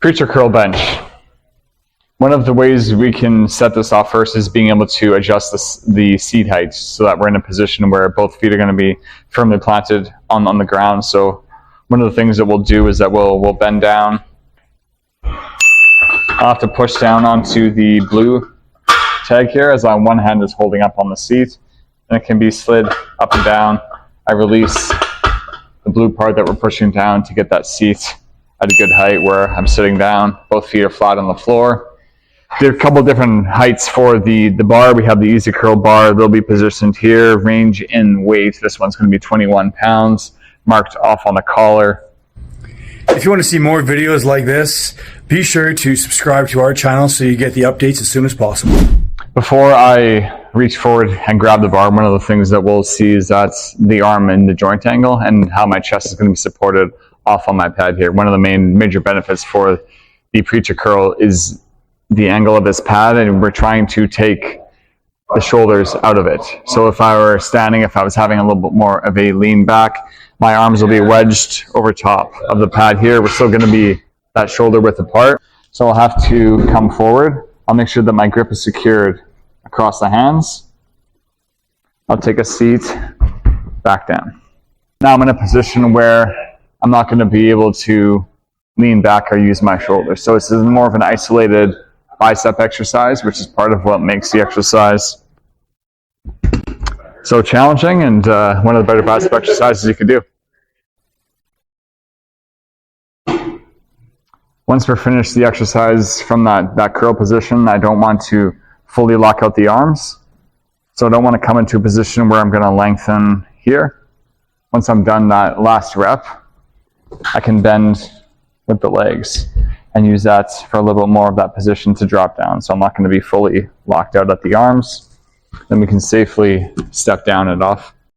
Preacher curl bench. One of the ways we can set this off first is being able to adjust the seat height so that we're in a position where both feet are going to be firmly planted on the ground. So one of the things that we'll do is that we'll bend down. I'll have to push down onto the blue tag here as one hand is holding up on the seat, and it can be slid up and down. I release the blue part that we're pushing down to get that seat at a good height where I'm sitting down. Both feet are flat on the floor. There are a couple different heights for the bar. We have the easy curl bar. They'll be positioned here. Range in weight. This one's going to be 21 pounds, marked off on the collar. If you want to see more videos like this, be sure to subscribe to our channel so you get the updates as soon as possible. Before I reach forward and grab the bar, one of the things that we'll see is that's the arm and the joint angle and how my chest is going to be supported off on my pad here. One of the major benefits for the preacher curl is the angle of this pad, and we're trying to take the shoulders out of it. So if I were standing, if I was having a little bit more of a lean back, my arms will be wedged over top of the pad here. We're still going to be that shoulder width apart. So I'll have to come forward. I'll make sure that my grip is secured across the hands. I'll take a seat, back down. Now I'm in a position where I'm not going to be able to lean back or use my shoulders. So this is more of an isolated bicep exercise, which is part of what makes the exercise so challenging and one of the better bicep exercises you can do. Once we're finished the exercise from that curl position, I don't want to fully lock out the arms. So I don't want to come into a position where I'm going to lengthen here. Once I'm done that last rep, I can bend with the legs and use that for a little bit more of that position to drop down. So I'm not going to be fully locked out at the arms. Then we can safely step down and off.